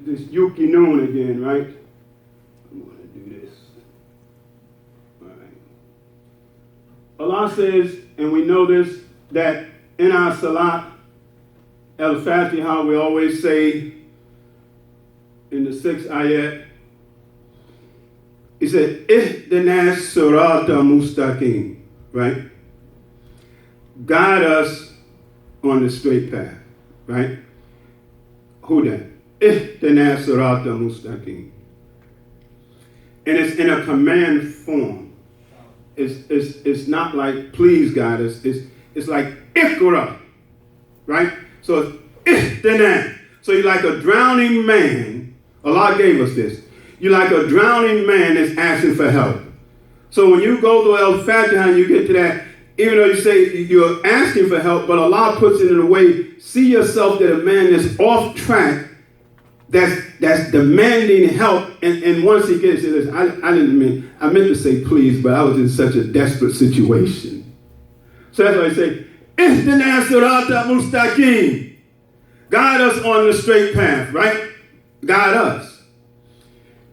this Yuki Noon again, right? I'm going to do this. All right. Allah says, and we know this, that in our salat, al-Fatiha, we always say in the 6th ayat, he said, Ihdina sirata mustaqim, right? Guide us on the straight path, right? Who that? Ihdina sirata mustaqim. And it's in a command form. It's not like please guide us. It's like ikra, right? So it's ihdina. So you're like a drowning man. Allah gave us this. You're like a drowning man that's asking for help. So when you go to Al-Fatiha and you get to that, even though you say you're asking for help, but Allah puts it in a way, see yourself that a man that's off track, that's demanding help, and once he gets it, listen, I meant to say please, but I was in such a desperate situation. So that's why I say, Ihdina sirata mustaqim. Guide us on the straight path, right? Guide us.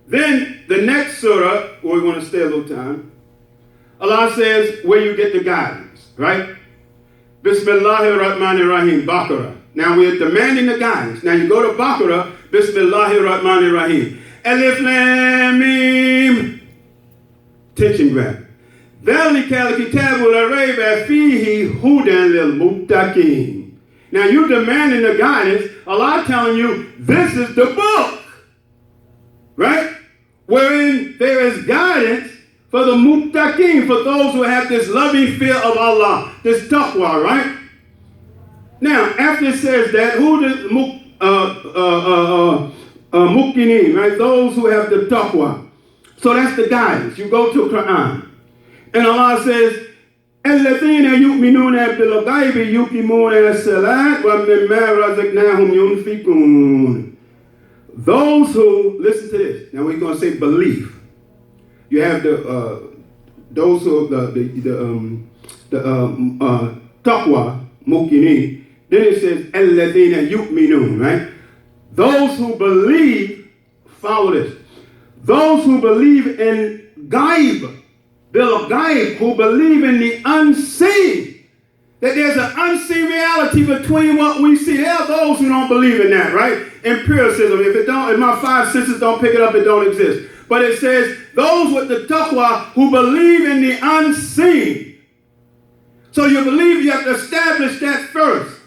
Then the next surah, where we want to stay a little time, Allah says where you get the guidance, right? Bismillahir Rahmanir Rahim, Baqarah. Now we're demanding the guidance. Now you go to Baqarah, Bismillahir Rahmanir Rahim. Alif Lam Mim. Tension grab. Dhalika al-kitabu la rayba fihi hudan lil muttaqin. Now you're demanding the guidance. Allah telling you this is the book, right? Wherein there is guidance for the muttaqin, for those who have this loving fear of Allah, this taqwa, right? Now, after it says that, who the muqinin, right? Those who have the taqwa. So that's the guidance. You go to Quran. And Allah says, الَّذِينَ يُؤْمِنُونَ بِالْغَيْبِ يُقِيمُونَ الصَّلَاةَ وَمِمَّا رَزَقْنَاهُمْ يُنْفِقُونَ. Those who, listen to this. Now we're going to say belief. You have those who have the taqwa, muqinin. Then it says, الَّذِينَ يُؤْمِنُونَ, right? Those who believe, follow this. Those who believe in ghaib, bil-ghaib, who believe in the unseen. That there's an unseen reality between what we see. There are those who don't believe in that, right? Empiricism. If my five senses don't pick it up, it don't exist. But it says those with the taqwa who believe in the unseen. So you believe, you have to establish that first.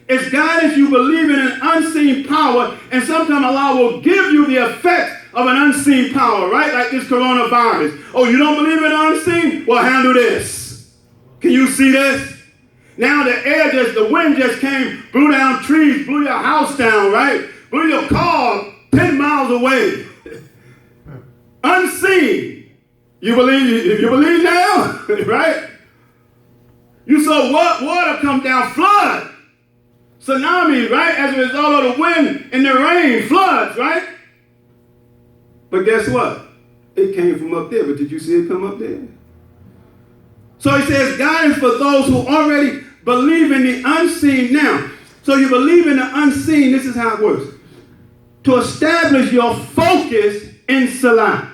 It's guidance. You believe in an unseen power, and sometimes Allah will give you the effects of an unseen power, right? Like this coronavirus. Oh, you don't believe in unseen? Well, handle this. Can you see this? Now the wind just came, blew down trees, blew your house down, right? Blew your car 10 miles away. Unseen. You believe now? Right? You saw water come down, flood. Tsunami, right? As a result of the wind and the rain, floods, right? But guess what? It came from up there, but did you see it come up there? So he says guidance for those who already believe in the unseen now. So you believe in the unseen, this is how it works. To establish your focus in salat.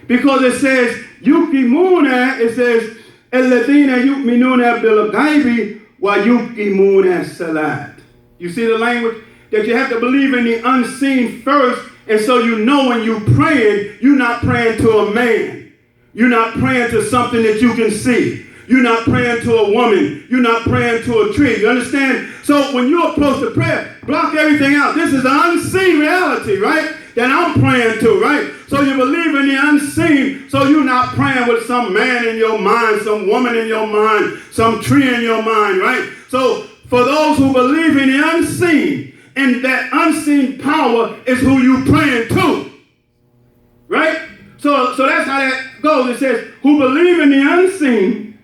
Because it says, yuqimuna, it says, الَّذِينَ يُؤْمِنُونَ بِالْغَيْبِ وَيُقِيمُونَ الصَّلَاةَ. You see the language? That you have to believe in the unseen first, and so you know when you're praying, you're not praying to a man. You're not praying to something that you can see. You're not praying to a woman. You're not praying to a tree. You understand? So when you approach the prayer, block everything out. This is an unseen reality, right? That I'm praying to, right? So you believe in the unseen, so you're not praying with some man in your mind, some woman in your mind, some tree in your mind, right? So for those who believe in the unseen, and that unseen power is who you praying to, right? So that's how that goes. It says, who believe in the unseen,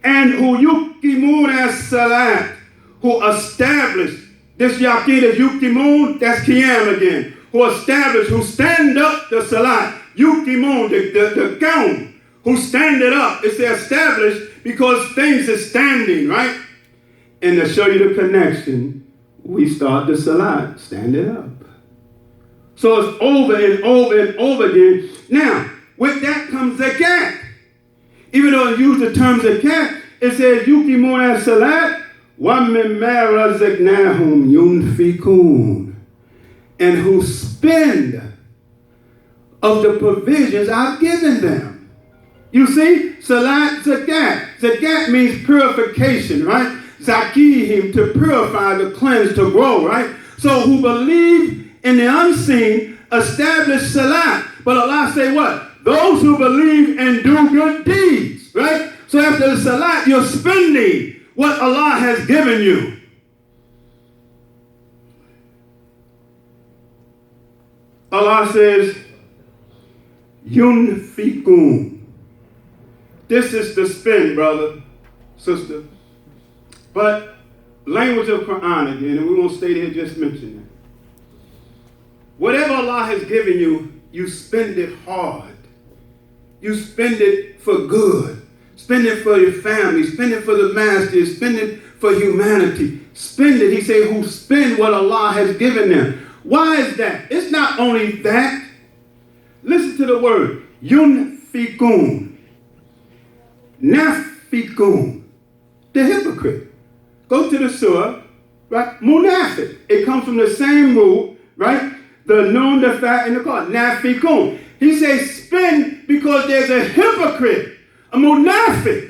and who yuqimun as-salat, who establish, this yaqeen is yuqimun, that's qiyam again, who establish, who stand up the salat, yuqimun, the gown, who stand it up. It's established because things are standing, right? And to show you the connection, we start the salat, stand it up. So it's over and over and over again. Now, with that comes zakat. Even though it used the term zakat, it says, Yukimuna salat, wa mimma razaqnahum yunfikun. And who spend of the provisions I've given them. You see, salat, zakat. Zakat means purification, right? Zakihim, to purify, to cleanse, to grow, right? So who believe in the unseen establish salat. But Allah say what? Those who believe and do good deeds, right? So after the salat, you're spending what Allah has given you. Allah says, Yunfikun. This is the spin, brother, sister. But language of Quran again, and we won't stay there, just mention it. Whatever Allah has given you, you spend it hard. You spend it for good. Spend it for your family. Spend it for the Master. Spend it for humanity. Spend it, he said, who spend what Allah has given them. Why is that? It's not only that. Listen to the word. Yunfikun. Nafikun. The hypocrite. Go to the surah, right? Munafiq. It comes from the same root, right? The nun, the fat, and the qad. Nafikun. He says spend because there's a hypocrite, a munafiq,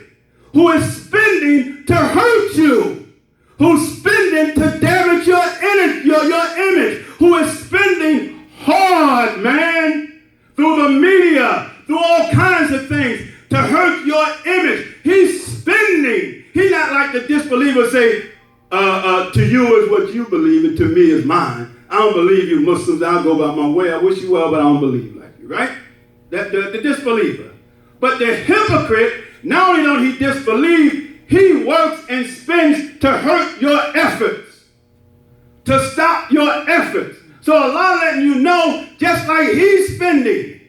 who is spending to hurt you, who's spending to damage your image, who is spending hard, man, through the media, through all kinds of things to hurt your image. He's spending. He's not like the disbeliever say, to you is what you believe and to me is mine. I don't believe you Muslims. I'll go by my way. I wish you well, but I don't believe like you, right? The disbeliever. But the hypocrite, not only don't he disbelieve, he works and spends to hurt your efforts, to stop your efforts. So Allah letting you know, just like he's spending,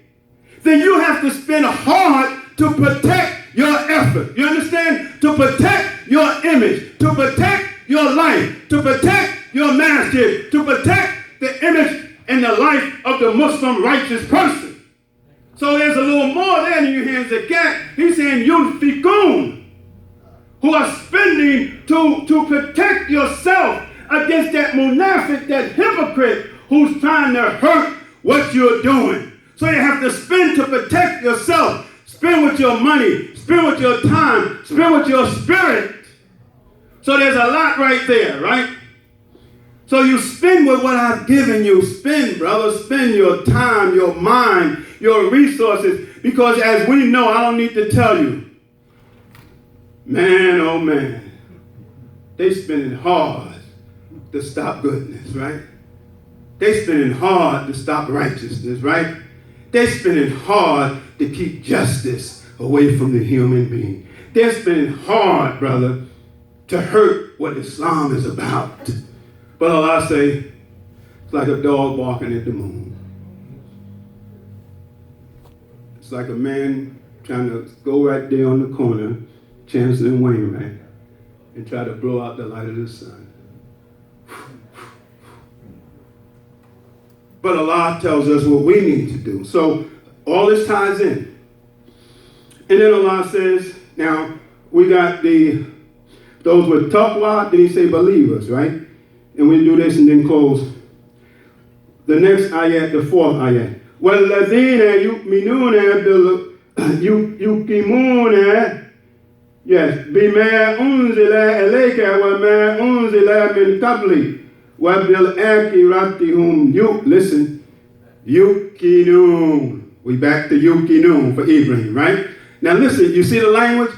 then you have to spend hard to protect your effort. You understand? To protect your image, to protect your life, to protect your masjid, to protect the image and the life of the Muslim righteous person. So there's a little more there than you hear in zakat. He's saying yunfikun, who are spending to protect yourself against that munafiq, that hypocrite who's trying to hurt what you're doing. So you have to spend to protect yourself. Spend with your money, spend with your time, spend with your spirit. So there's a lot right there, right? So you spend with what I've given you. Spend, brother. Spend your time, your mind, your resources. Because as we know, I don't need to tell you, man, oh man, they spending hard to stop goodness, right? They spending hard to stop righteousness, right? They spending hard to keep justice away from the human being. They're spending hard, brother, to hurt what Islam is about. But Allah say, it's like a dog barking at the moon. It's like a man trying to go right there on the corner, Chancellor and Wainwright, and try to blow out the light of the sun. But Allah tells us what we need to do. So all this ties in. And then Allah says, now we got those with taqwa, then he say believers, right? And we do this and then close. The next ayat, the fourth ayat. وَالَّذِينَ يُؤْمِنُونَ يُقِيمُونَ yes, بِمَا أُنزِلَ إِلَيْكَ وَمَا أُنزِلَ مِنْ قَبْلِكَ وَبِالْآخِرَةِ هُمْ listen, yuqinun. We back to yuqinun for Ibrahim, right? Now listen, you see the language?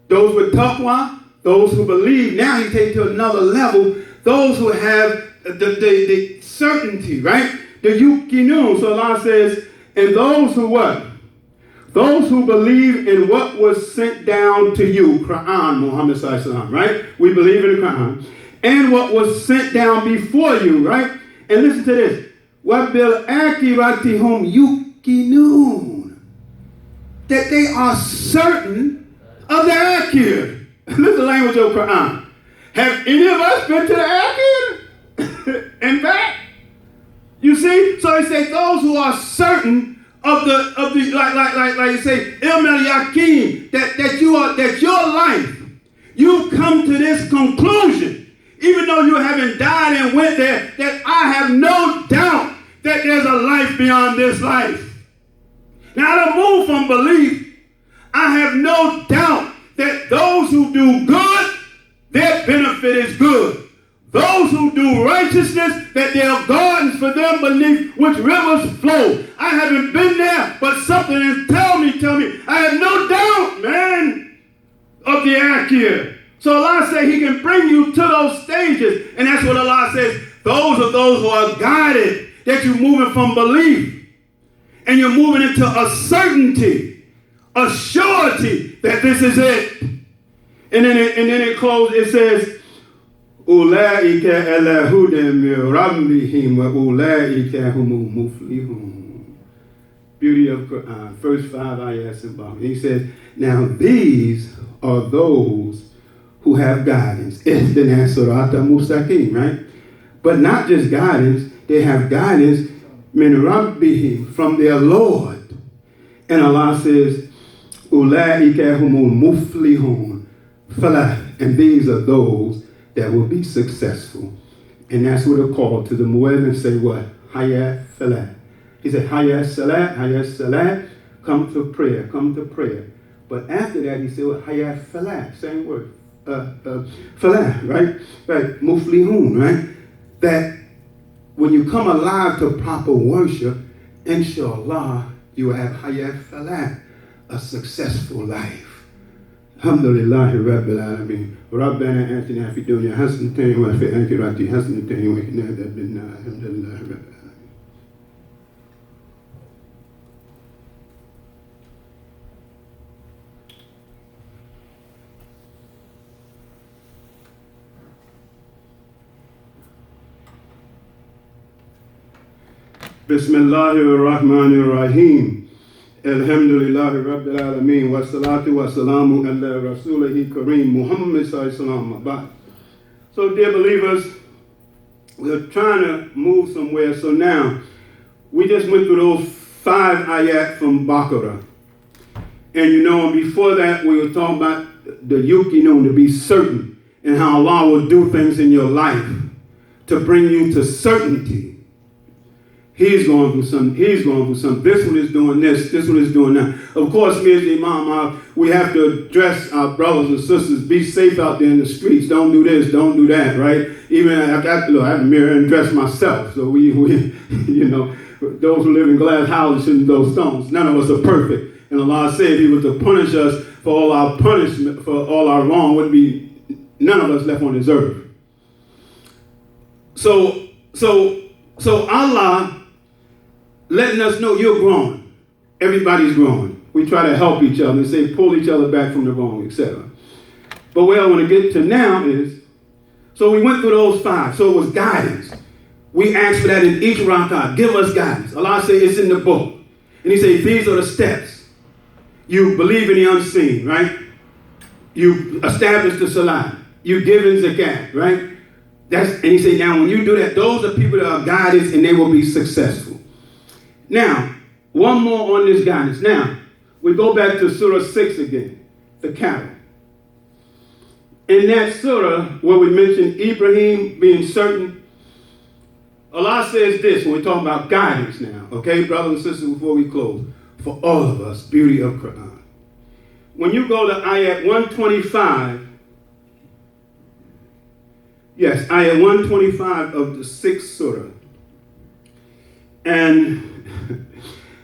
Those with taqwa, those who believe. Now he takes to another level. Those who have the certainty, right? The yuqinun. So Allah says, and those who what? Those who believe in what was sent down to you, Quran, Muhammad Sallallahu Alaihi Wasallam, right? We believe in the Quran. And what was sent down before you, right? And listen to this. وَبِالْآخِرَةِ هُمْ يُقِنُونَ. That they are certain of the akhirah. Listen to the language of Quran. Have any of us been to the akhirah? In fact, You see? So he said those who are certain of the like you say, Ilmel Yakin, that your life, you come to this conclusion, even though you haven't died and went there, that I have no doubt that there's a life beyond this life. Now to move from belief, I have no doubt that those who do good, their benefit is good. Those who do righteousness, that there are gardens for them beneath which rivers flow. I haven't been there, but something is tell me. I have no doubt, man, of the Akhir. So Allah said he can bring you to those stages. And that's what Allah says. Those are those who are guided, that you're moving from belief. And you're moving into a certainty, a surety that this is it. And then it closes, it says, أولئك على هدى من ربهم وأولئك هم المفلحون. Beauty of Quran, first 5 ayahs in Bible. He says, now these are those who have guidance. Ihdina sirata mustaqim, right? But not just guidance, they have guidance min rabbihim, from their Lord. And Allah says, Ulaika humul muflihun. Falah. And these are those that will be successful. And that's what a call to the muezzin say what? Hayat falah. He said, Hayat salat, come to prayer. But after that, he said, well, Hayat falah, same word. Falah, right? Right, muflihun, right? That when you come alive to proper worship, inshallah, you will have Hayat falah, a successful life. Alhamdulillahi Rabbil Alameen. Rabbana atina fi dunya hasanatan wa fi akhirati hasanatan wa qina adhaban nar. Alhamdulillahi Rabbil Alameen. Bismillahir Rahmanir Rahim. Alhamdulillahi Rabbil Alameen. Wa salatu wa salamu ala rasulihi kareem Muhammad sallallahu alaihi wasallam. So dear believers, we're trying to move somewhere. So now, we just went through those 5 ayat from Baqarah. And before that, we were talking about the yuqinun, to be certain, and how Allah will do things in your life to bring you to certainty. He's going through something. This one is doing this one is doing that. Of course, me as the Imam, we have to address our brothers and sisters. Be safe out there in the streets. Don't do this, don't do that, right? Even I have to mirror and dress myself. So we those who live in glass houses shouldn't throw stones. None of us are perfect. And Allah said if he was to punish us for all our punishment, for all our wrong, would be none of us left on this earth. So Allah letting us know you're growing. Everybody's growing. We try to help each other and say pull each other back from the wrong, etc. But where I want to get to now is, so we went through those 5. So it was guidance. We asked for that in each rak'ah. Give us guidance. Allah said it's in the book. And he said these are the steps. You believe in the unseen, right? You establish the salah. You give in zakat, right? And he said now when you do that, those are people that are guided and they will be successful. Now, one more on this guidance. Now, we go back to Surah 6 again, the cattle. In that surah where we mentioned Ibrahim being certain, Allah says this when we talk about guidance now. Okay, brothers and sisters, before we close. For all of us, beauty of Quran. When you go to ayat 125, yes, ayat 125 of the 6th surah. And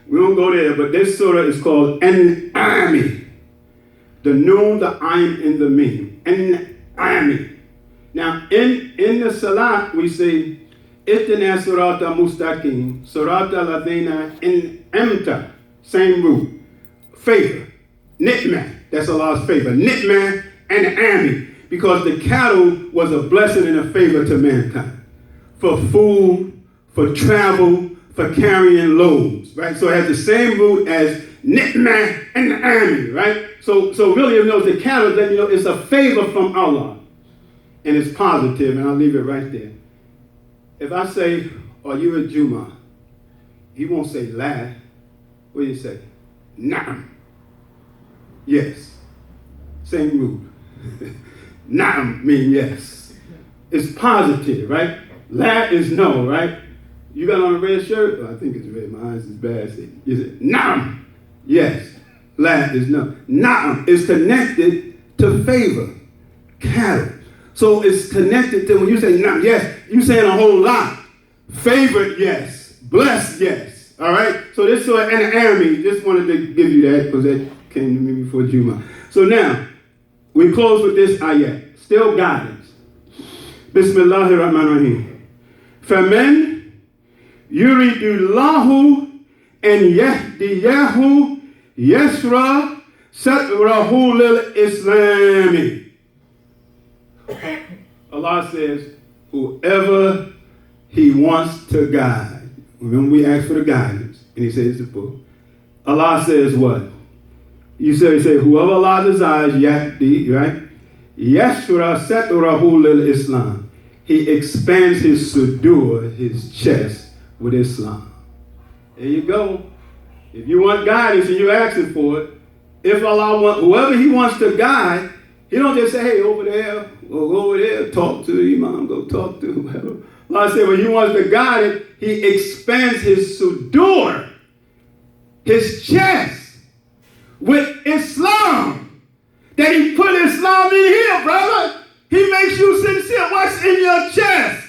we won't go there, but this surah is called El-Amin. The Noon, the Ayn, and the Mim. El-Amin. Now, in the salat, we say, Ihdina sirata mustaqim, sirata ladina an'amta. Same root. Favor. Ni'mah. That's Allah's favor. Ni'mah and Amin. Because the cattle was a blessing and a favor to mankind. For food, for travel, for carrying loads, right? So it has the same root as Ni'mah and Amin, right? So really, the cattle, that it's a favor from Allah. And it's positive, and I'll leave it right there. If I say, or you're at Juma'h, he won't say la. What do you say? Na'am. Yes. Same rule. Na'am means yes. It's positive, right? La is no, right? You got on a red shirt? Oh, I think it's red. My eyes is bad. You say, Na'am. Yes. La is no. Na'am is connected to favor, cattle. So it's connected to when you say Na'am, yes, you saying a whole lot. Favored, yes. Blessed, yes. All right? So this and El-Amin, just wanted to give you that because that came to me before Juma'h. So now, we close with this ayat. Still guidance. Bismillahirrahmanirrahim. Faman yuridullahu an yahdiyahu yasra satrahu lil-Islami. Allah says, whoever he wants to guide. Remember we asked for the guidance, and he says the book. Allah says what? You say, whoever Allah desires, yahdi, right? Yashra satrahu lil-Islam. He expands his sudur, his chest, with Islam. There you go. If you want guidance and you're asking for it, if Allah wants, whoever he wants to guide, he don't just say, hey, over there, or go over there, talk to the imam, go talk to whoever. Allah said when he wants to guide it, he expands his sudur, his chest, with Islam. That he put Islam in here, brother. He makes you sincere. What's in your chest?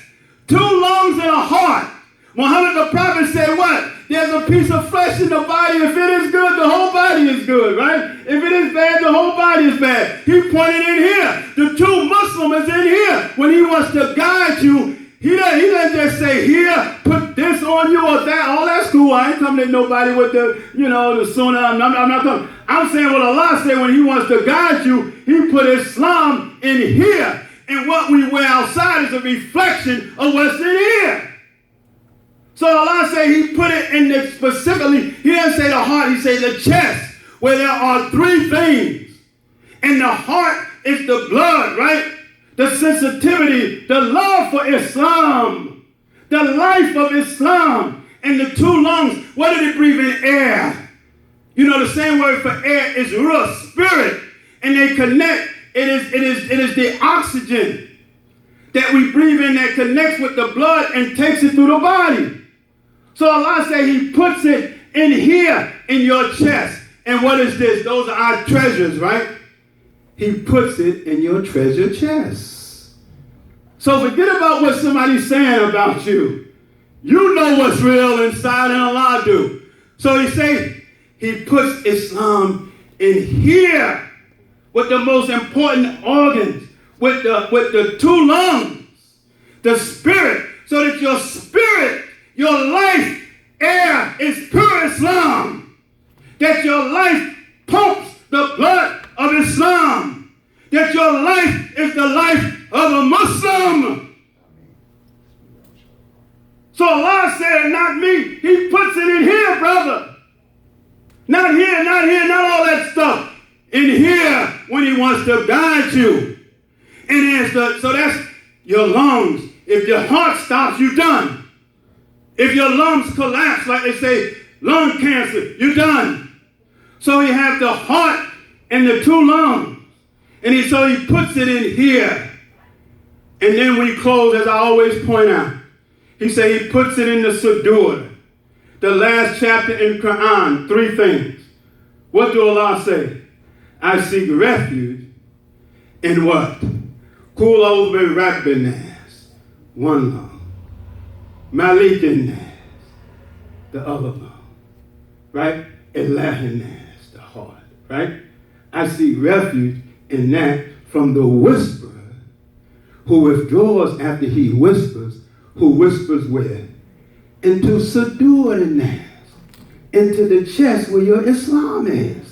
2 lungs and a heart. Muhammad the Prophet said what? There's a piece of flesh in the body. If it is good, the whole body is good, right? If it is bad, the whole body is bad. He pointed in here. The true Muslim is in here. When he wants to guide you, he doesn't just say, here, put this on you or that. Oh, that's cool. I ain't coming to nobody with the sunnah. I'm not coming. I'm saying what Allah said when he wants to guide you, he put Islam in here. And what we wear outside is a reflection of what's in here. So Allah said he put it in the specifically, he didn't say the heart, he said the chest, where there are 3 things. And the heart is the blood, right? The sensitivity, the love for Islam, the life of Islam. And the 2 lungs, what did it breathe in? Air. You know, the same word for air is ruh, spirit. And they connect. It is the oxygen that we breathe in that connects with the blood and takes it through the body. So Allah said he puts it in here in your chest. And what is this? Those are our treasures, right? He puts it in your treasure chest. So forget about what somebody's saying about you. You know what's real inside and Allah do. So he say he puts Islam in here with the most important organs, with the 2 lungs, the spirit, so that your spirit, your life, air is pure Islam. That your life pumps the blood of Islam. That your life is the life of a Muslim. So Allah said, not me. He puts it in here, brother. Not here, not all that stuff. In here when he wants to guide you. And so that's your lungs. If your heart stops, you're done. If your lungs collapse, like they say, lung cancer, you're done. So he has the heart and the 2 lungs. And so he puts it in here. And then when he closes, as I always point out, he say he puts it in the sudur. The last chapter in Quran, 3 things. What do Allah say? I seek refuge in what? Kul a'udhu bi rabbin nas, 1 lung. Malikin nas, the other lung. Right? El-Amin nas, the heart. Right? I seek refuge in that from the whisperer who withdraws after he whispers, who whispers where? Into sudur nas, into the chest where your Islam is.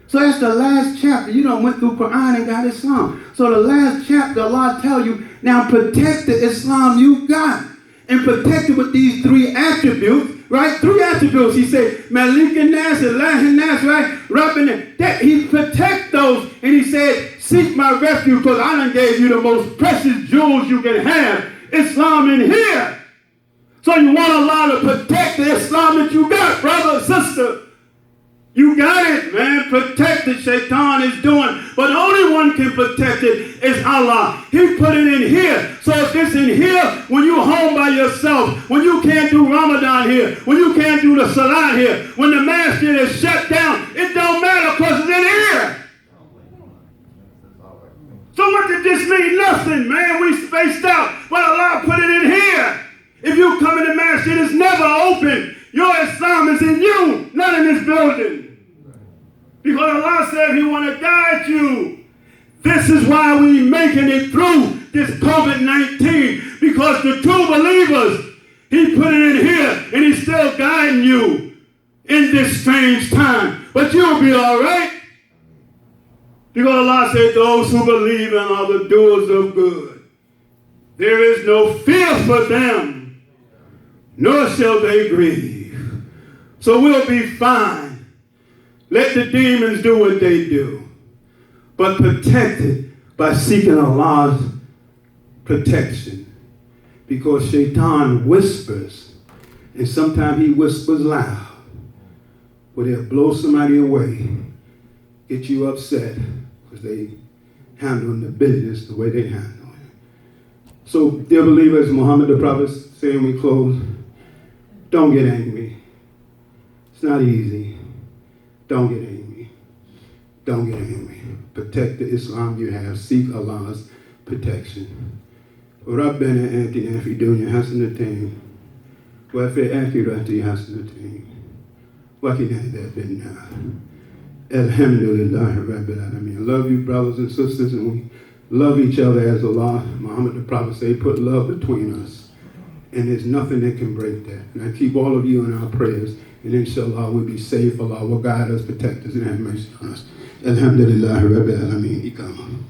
So that's the last chapter. You done went through Quran and got Islam. So the last chapter, Allah tell you, now protect the Islam you got. And protect it with these 3 attributes, right? 3 attributes. He said, Malik and Nas, El-Amin Nas, right? Rabbin, that he protect those. And he said, seek my refuge because I done gave you the most precious jewels you can have. Islam in here. So you want Allah to protect the Islam that you got, brother, sister. You got it, man. Protect it. Shaitan is doing. But the only one can protect it is Allah. He put it in here. So if it's in here, when you're home by yourself, when you can't do Ramadan here, when you can't do the Salat here, when the Masjid is shut down, it don't matter because it's in here. So what did this mean? Nothing, man. We spaced out. But Allah put it in here. If you come in the Masjid, it's never open. Your Islam is in you, not in this building. Because Allah said He want to guide you. This is why we making it through this COVID-19. Because the true believers, He put it in here and He's still guiding you in this strange time. But you'll be all right. Because Allah said those who believe and are the doers of good, there is no fear for them, nor shall they grieve. So we'll be fine. Let the demons do what they do. But protect it by seeking Allah's protection. Because Shaitan whispers, and sometimes he whispers loud, where they'll blow somebody away, get you upset, because they handling the business the way they handle it. So, dear believers, Muhammad the Prophet saying we close, don't get angry. It's not easy. Don't get angry. Don't get angry. Protect the Islam you have. Seek Allah's protection. ربنا آتنا في الدنيا حسنة وفي الآخرة حسنة وقنا عذاب النار. Alhamdulillah Rabbil Alameen. I love you, brothers and sisters, and we love each other as Allah, Muhammad the Prophet said, put love between us. And there's nothing that can break that. And I keep all of you in our prayers. And inshallah we'll be safe. Allah will guide us, protect us, and have mercy on us. Alhamdulillah Rabbil Alameen.